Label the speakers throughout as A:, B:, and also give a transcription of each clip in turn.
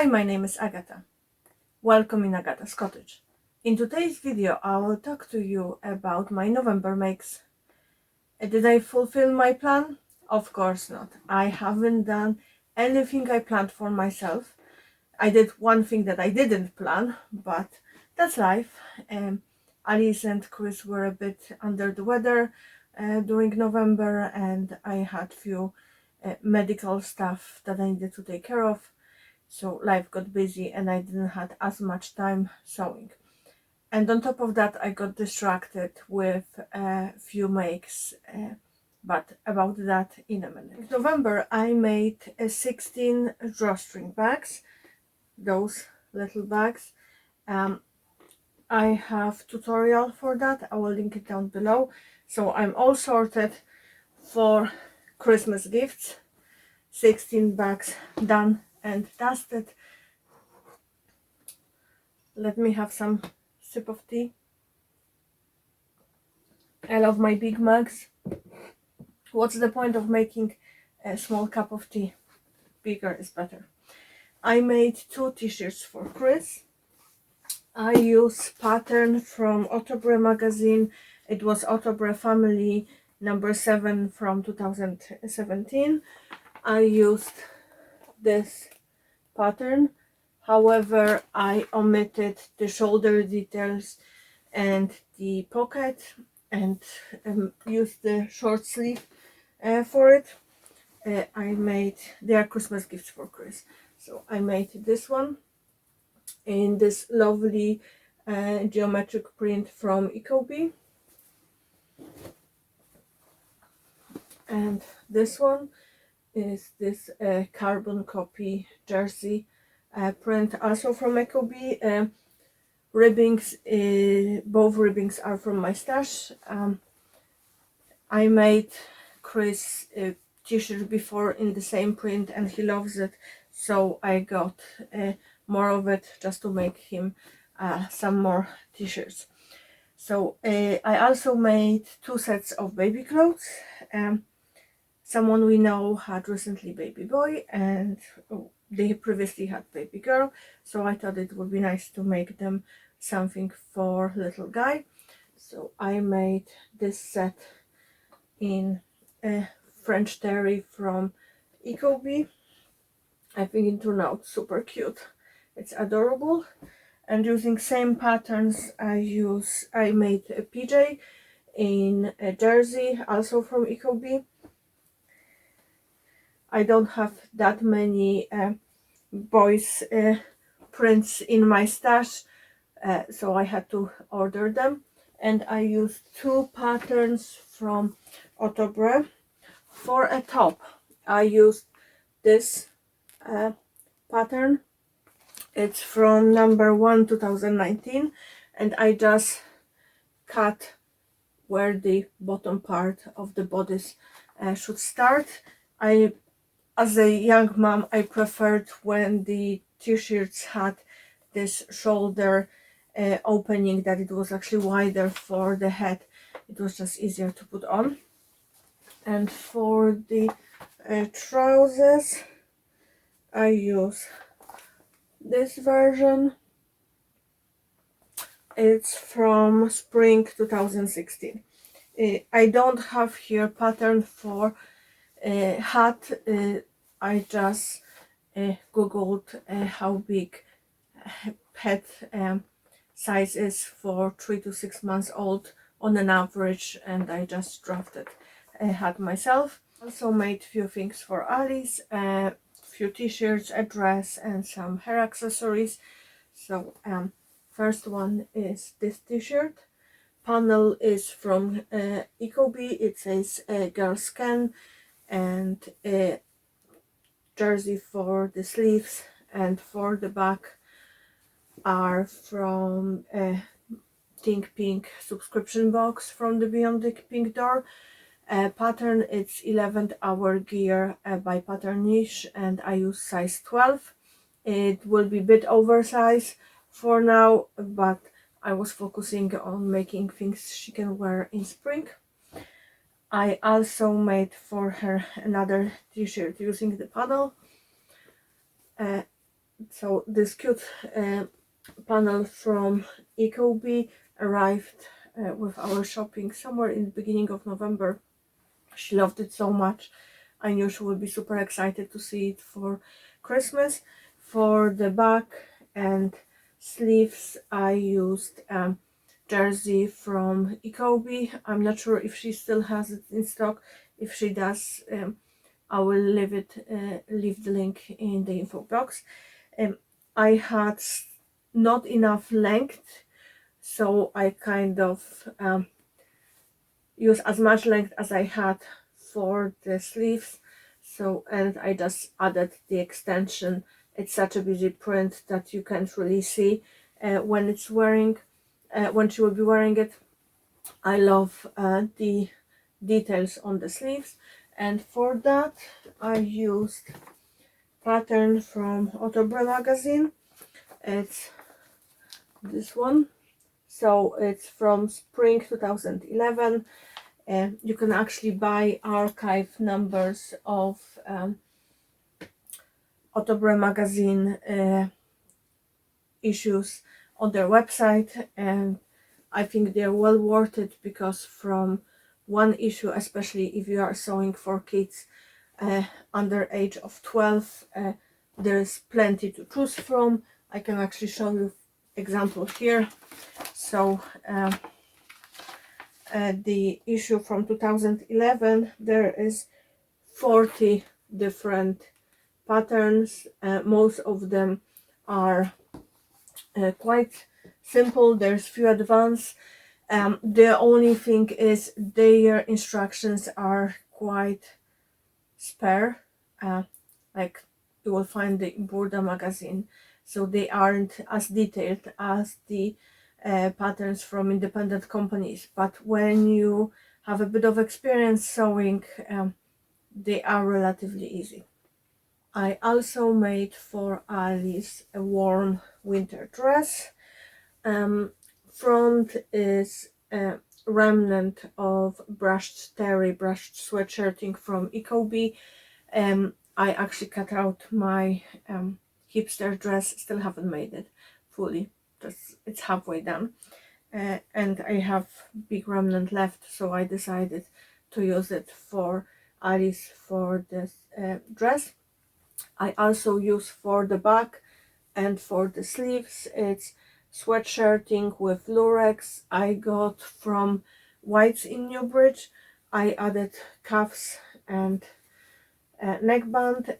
A: Hi, my name is Agata. Welcome in Agata's Cottage. In today's video, I will talk to you about my November makes. Did I fulfill my plan? Of course not. I haven't done anything I planned for myself. I did one thing that I didn't plan, but that's life. Alice and Chris were a bit under the weather during November, and I had few medical stuff that I needed to take care of. So life got busy and I didn't have as much time sewing. And on top of that, I got distracted with a few makes, but about that in a minute. In November, I made 16 drawstring bags, those little bags. I have tutorial for that. I will link it down below. So I'm all sorted for Christmas gifts. 16 bags done and dusted. Let me have some sip of tea. I love my big mugs. What's the point of making a small cup of tea? Bigger is better. I made 2 t-shirts for Chris. I use pattern from Ottobre Magazine. It was Ottobre Family number 7 from 2017. I used this pattern. However, I omitted the shoulder details and the pocket and used the short sleeve for it. They are Christmas gifts for Chris. So I made this one in this lovely geometric print from ecobee, and this one is this carbon copy jersey print, also from ecobee. Ribbings, both ribbings are from my stash. I made Chris a t-shirt before in the same print and he loves it, so I got more of it just to make him some more t-shirts. So I also made 2 sets of baby clothes. Someone we know had recently baby boy and they previously had baby girl, so I thought it would be nice to make them something for little guy. So I made this set in French terry from ecobee. I think it turned out super cute. It's adorable. And using same patterns, I made a PJ in a jersey, also from ecobee. I don't have that many boys prints in my stash, so I had to order them. And I used 2 patterns from Ottobre. For a top, I used this pattern. It's from number 1 2019, and I just cut where the bottom part of the bodice should start. As a young mom, I preferred when the t-shirts had this shoulder opening, that it was actually wider for the head. It was just easier to put on. And for the trousers, I use this version. It's from spring 2016. I don't have here pattern for hat. I just googled how big pet size is for 3 to 6 months old on an average, and I just drafted a hat myself. Also made few things for Alice, few t-shirts, a dress, and some hair accessories. So first one is this t-shirt. Panel is from ecobee. It says girl scan, and a jersey for the sleeves and for the back are from Think Pink subscription box from the Beyond the Pink door. Pattern, it's 11th Hour Gear by Pattern Niche, and I use size 12. It will be a bit oversized for now, but I was focusing on making things she can wear in spring. I also made for her another t-shirt using the panel. So this cute panel from Ecobee arrived with our shopping somewhere in the beginning of November. She loved it so much. I knew she would be super excited to see it for Christmas. For the back and sleeves, I used jersey from Ecobee. I'm not sure if she still has it in stock. If she does, I will leave the link in the info box. I had not enough length, so I kind of use as much length as I had for the sleeves. So, and I just added the extension. It's such a busy print that you can't really see when it's wearing, when she will be wearing it. I love the details on the sleeves, and for that I used pattern from Ottobre Magazine. It's this one. So it's from spring 2011. You can actually buy archive numbers of Ottobre Magazine issues on their website, and I think they're well worth it, because from one issue, especially if you are sewing for kids under age of 12, there's plenty to choose from. I can actually show you example here. So the issue from 2011, there is 40 different patterns. Most of them are quite simple. There's few advanced. The only thing is their instructions are quite spare, like you will find the Burda magazine, so they aren't as detailed as the patterns from independent companies. But when you have a bit of experience sewing, they are relatively easy. I also made for Alice a warm winter dress. Front is a remnant of brushed sweatshirting from Ecobee. I actually cut out my hipster dress, still haven't made it fully, just it's halfway done, and I have big remnant left, so I decided to use it for Alice for this dress. I also use for the back and for the sleeves, it's sweatshirting with Lurex I got from Whytes in Newbridge. I added cuffs and neckband.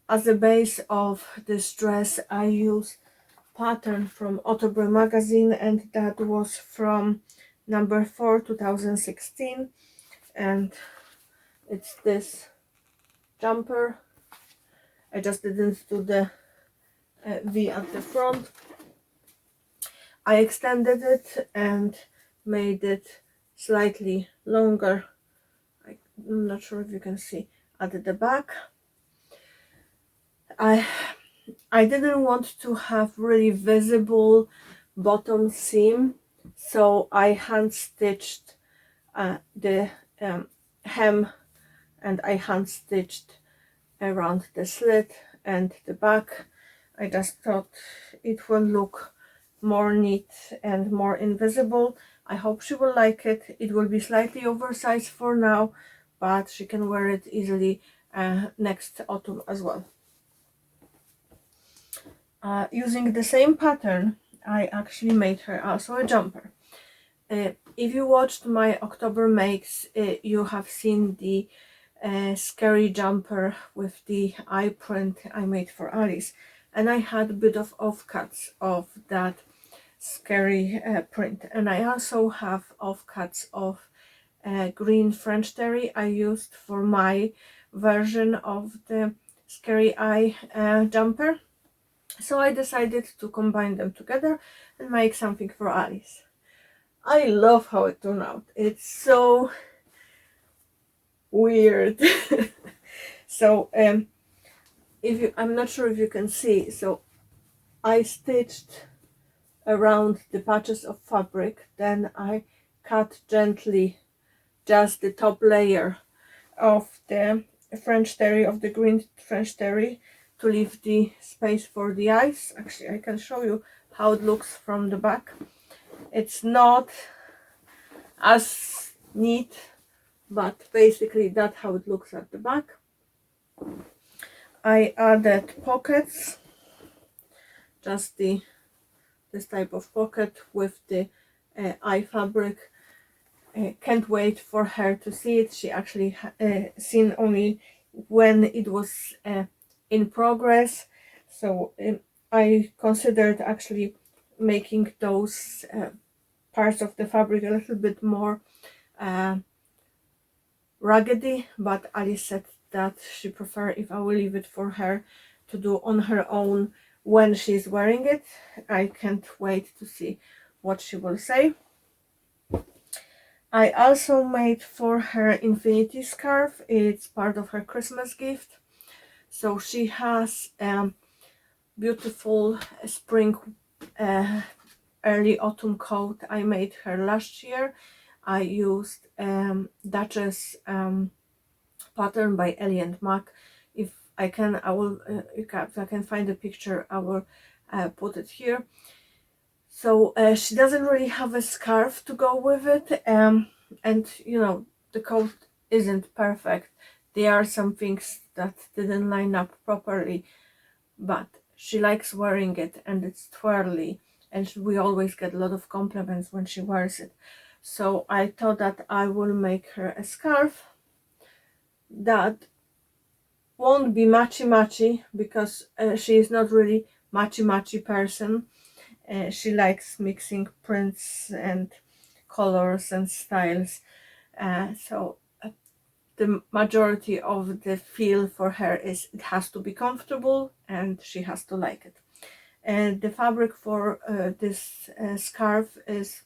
A: As the base of this dress, I use pattern from Ottobre Magazine, and that was from number 4 2016, and it's this jumper. I just didn't do the V at the front. I extended it and made it slightly longer. I'm not sure if you can see at the back. I didn't want to have really visible bottom seam, so I hand stitched the hem, and I hand stitched around the slit and the back. I just thought it will look more neat and more invisible. I hope she will like it. It will be slightly oversized for now, but she can wear it easily next autumn as well. Using the same pattern, I actually made her also a jumper. If you watched my October makes, you have seen the scary jumper with the eye print I made for Alice, and I had a bit of offcuts of that scary print, and I also have offcuts of green French terry I used for my version of the scary eye jumper. So I decided to combine them together and make something for Alice. I love how it turned out. It's so weird. So I'm not sure if you can see, so I stitched around the patches of fabric, then I cut gently just the top layer of the French terry, of the green French terry, to leave the space for the eyes. Actually, I can show you how it looks from the back. It's not as neat, but basically that's how it looks at the back. I added pockets, just this type of pocket with the eye fabric. Can't wait for her to see it. She actually seen only when it was in progress, so I considered actually making those parts of the fabric a little bit more raggedy, but Alice said that she prefer if I will leave it for her to do on her own when she's wearing it. I can't wait to see what she will say. I also made for her infinity scarf. It's part of her Christmas gift. So she has beautiful spring early autumn coat I made her last year. I used Duchess pattern by Ellie and Mac. If I can, I will. If I can find a picture, I will put it here. So she doesn't really have a scarf to go with it, and you know, the coat isn't perfect. There are some things that didn't line up properly, but she likes wearing it, and it's twirly, and we always get a lot of compliments when she wears it. So I thought that I will make her a scarf that won't be matchy because she is not really matchy person. She likes mixing prints and colors and styles, so the majority of the feel for her is it has to be comfortable and she has to like it. And the fabric for this scarf is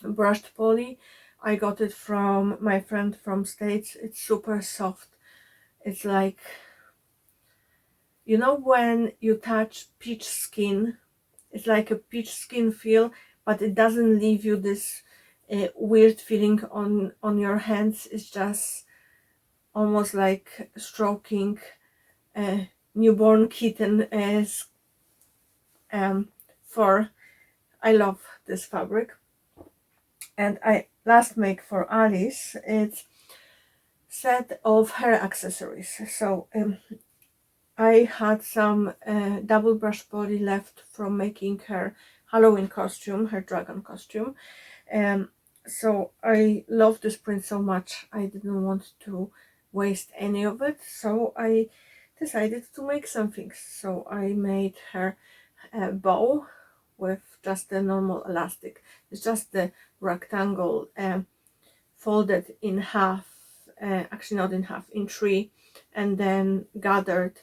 A: brushed poly. I got it from my friend from States. It's super soft. It's like, you know, when you touch peach skin, it's like a peach skin feel, but it doesn't leave you this weird feeling on your hands. It's just almost like stroking a newborn kitten as for. I love this fabric. And I last make for Alice, it's set of hair accessories. So I had some double brush poly left from making her Halloween costume, her dragon costume. So I love this print so much, I didn't want to waste any of it. So I decided to make something. So I made her a bow with just the normal elastic. It's just the rectangle folded in half, actually not in half, in three, and then gathered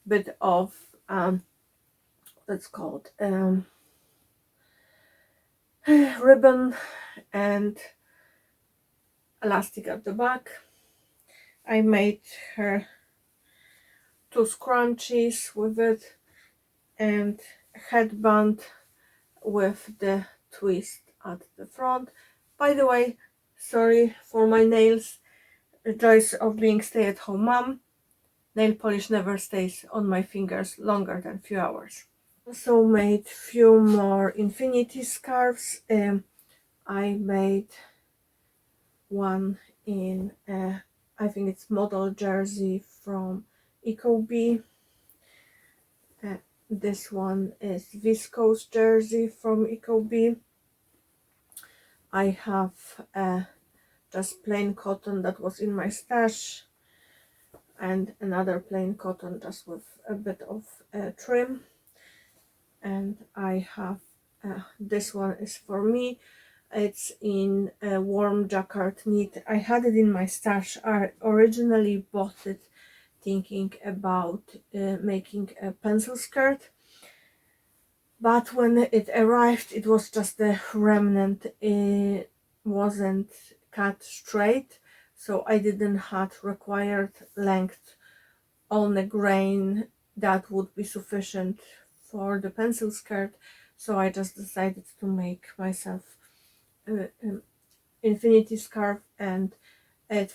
A: bit of what's called ribbon and elastic at the back. I made her two scrunchies with it and headband with the twist at the front. By the way, sorry for my nails. The joys of being stay-at-home mom. Nail polish never stays on my fingers longer than few hours. Also made few more infinity scarves. I made one in I think it's Modal jersey from Ecobee. This one is Viscose jersey from Ecobee. I have just plain cotton that was in my stash, and another plain cotton just with a bit of trim. And I have this one is for me. It's in a warm jacquard knit. I had it in my stash. I originally bought it thinking about making a pencil skirt, but when it arrived it was just a remnant. It wasn't cut straight, so I didn't have required length on a grain that would be sufficient for the pencil skirt. So I just decided to make myself infinity scarf, and it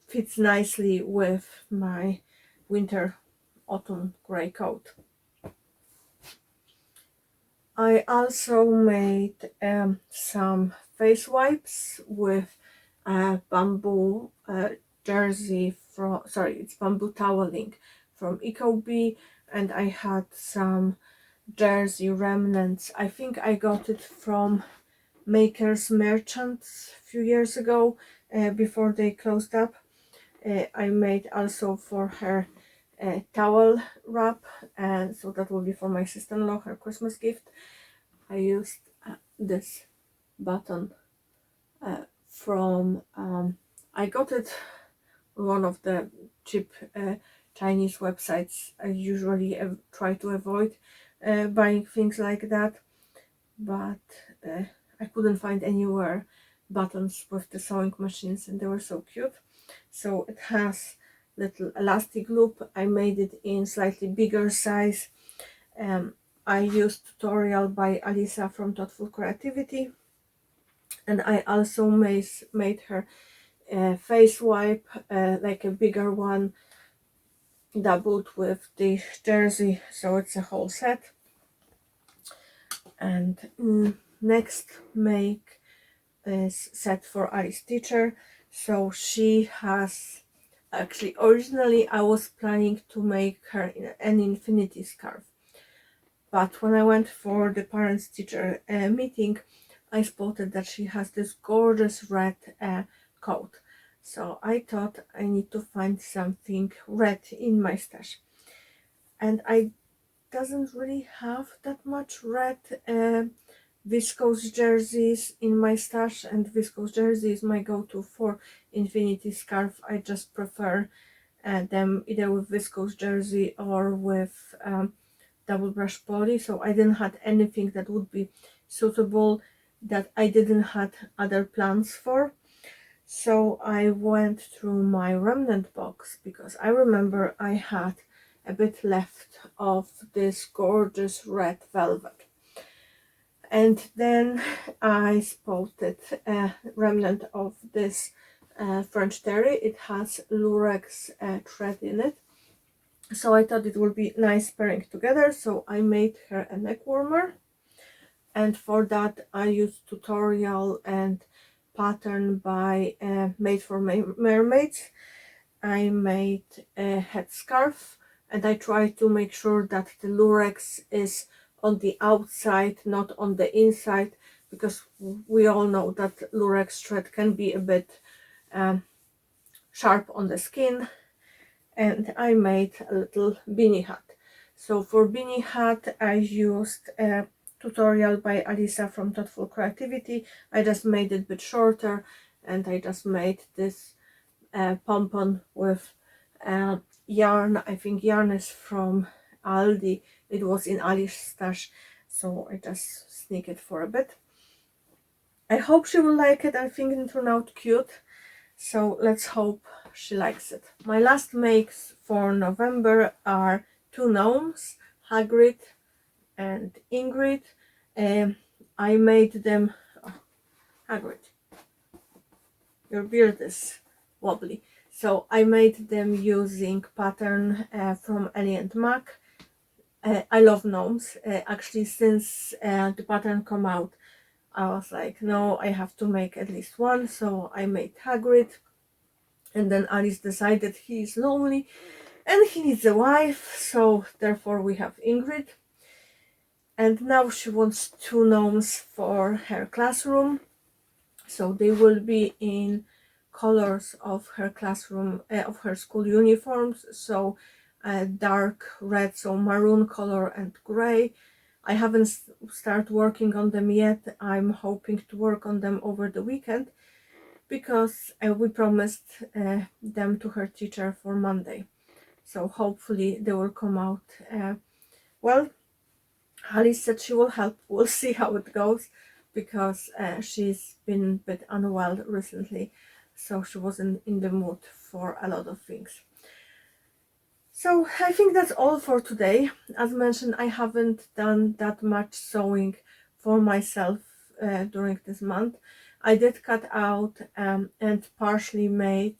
A: fits nicely with my winter autumn grey coat. I also made some face wipes with bamboo jersey from, sorry, it's bamboo toweling from Ecobee, and I had some jersey remnants. I think I got it from Makers Merchants a few years ago, before they closed up. I made also for her towel wrap, and so that will be for my sister-in-law, her Christmas gift. I used this button from I got it on one of the cheap Chinese websites. I usually try to avoid buying things like that, but I couldn't find anywhere buttons with the sewing machines, and they were so cute. So it has little elastic loop. I made it in slightly bigger size. I used tutorial by Alisa from Thoughtful Creativity, and I also made her a face wipe, like a bigger one, doubled with the jersey, so it's a whole set. And next make is set for Alice Teacher. So she has, actually originally I was planning to make her an infinity scarf, but when I went for the parents teacher meeting, I spotted that she has this gorgeous red coat. So I thought I need to find something red in my stash, and I doesn't really have that much red viscose jerseys in my stash, and viscose jersey is my go-to for infinity scarf. I just prefer them either with viscose jersey or with double brush poly, so I didn't have anything that would be suitable that I didn't have other plans for. So I went through my remnant box, because I remember I had a bit left of this gorgeous red velvet, and then I spotted a remnant of this French terry. It has Lurex thread in it, so I thought it would be nice pairing together. So I made her a neck warmer, and for that I used tutorial and pattern by Made for Mermaids. I made a headscarf, and I tried to make sure that the Lurex is on the outside, not on the inside, because we all know that Lurex thread can be a bit sharp on the skin. And I made a little beanie hat. So for beanie hat I used a tutorial by Alisa from Thoughtful Creativity. I just made it a bit shorter, and I just made this pompon with yarn. I think yarn is from Aldi. It was in Ali's stash, so I just sneak it for a bit. I hope she will like it. I think it turned out cute, so let's hope she likes it. My last makes for November are two gnomes, Hagrid and Ingrid. I made them, Hagrid, your beard is wobbly. So I made them using pattern from Ellie and Mac. I love gnomes. Actually, since the pattern come out, I was like, no, I have to make at least one. So I made Hagrid, and then Alice decided he is lonely and he needs a wife, so therefore we have Ingrid. And now she wants two gnomes for her classroom, so they will be in colors of her classroom, of her school uniforms. So dark red, so maroon color, and gray. I haven't started working on them yet. I'm hoping to work on them over the weekend, because we promised them to her teacher for Monday. So hopefully they will come out well. Alice said she will help. We'll see how it goes, because she's been a bit unwell recently, so she wasn't in the mood for a lot of things. So I think that's all for today. As mentioned, I haven't done that much sewing for myself during this month. I did cut out and partially made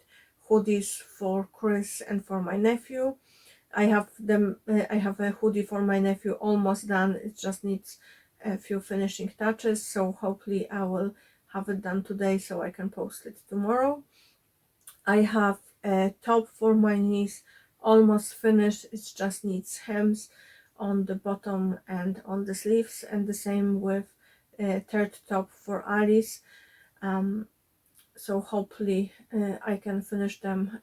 A: hoodies for Chris and for my nephew. I have them. I have a hoodie for my nephew almost done. It just needs a few finishing touches, so hopefully I will have it done today so I can post it tomorrow. I have a top for my niece almost finished. It just needs hems on the bottom and on the sleeves, and the same with a third top for Alice. So hopefully I can finish them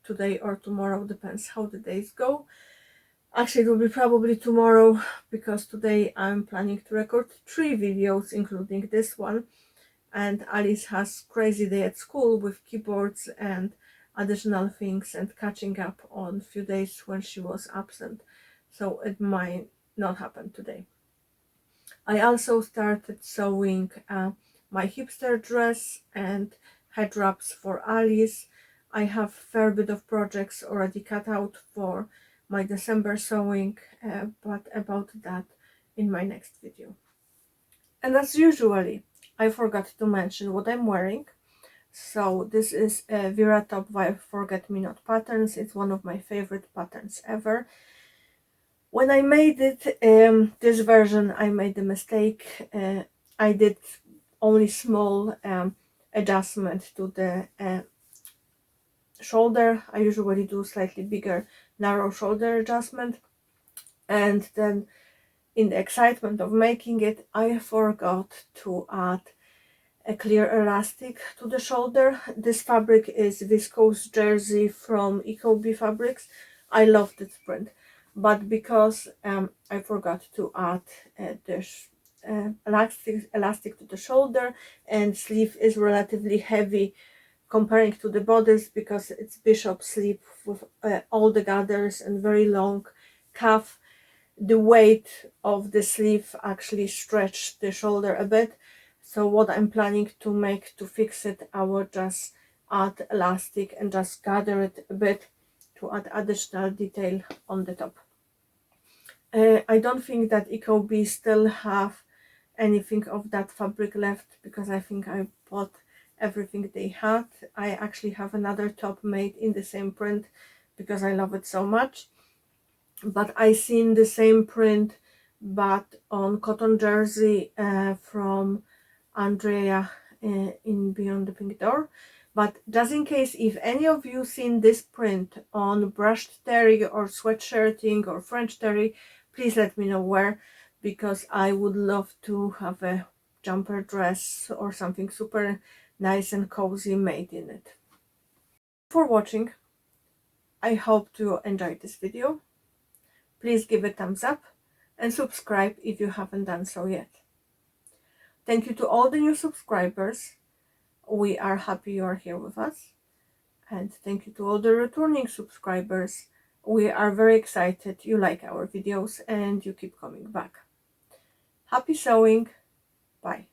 A: today or tomorrow, depends how the days go. Actually, it will be probably tomorrow, because today I'm planning to record 3 videos, including this one. And Alice has crazy day at school with keyboards and additional things, and catching up on few days when she was absent. So it might not happen today. I also started sewing my hipster dress and head wraps for Alice. I have a fair bit of projects already cut out for my December sewing, but about that in my next video. And as usually, I forgot to mention what I'm wearing. So this is a Vera top by Forget Me Not patterns. It's one of my favorite patterns ever. When I made it, this version, I made a mistake. I did only small adjustment to the shoulder. I usually do slightly bigger narrow shoulder adjustment, and then in the excitement of making it, I forgot to add a clear elastic to the shoulder. This fabric is Viscose jersey from Ecobee Fabrics. I love this print, but because I forgot to add this elastic to the shoulder, and sleeve is relatively heavy comparing to the bodice, because it's bishop sleeve with all the gathers and very long cuff. The weight of the sleeve actually stretched the shoulder a bit. So what I'm planning to make to fix it, I will just add elastic and just gather it a bit to add additional detail on the top. I don't think that Ecobee still have anything of that fabric left, because I think I bought everything they had. I actually have another top made in the same print because I love it so much. But I seen the same print but on cotton jersey from Andrea in Beyond the Pink Door. But just in case, if any of you seen this print on brushed terry or sweatshirting or French terry, please let me know where, because I would love to have a jumper dress or something super nice and cozy made in it. For watching, I hope you enjoyed this video. Please give a thumbs up and subscribe if you haven't done so yet. Thank you to all the new subscribers. We are happy you are here with us. And thank you to all the returning subscribers. We are very excited you like our videos and you keep coming back. Happy sewing. Bye.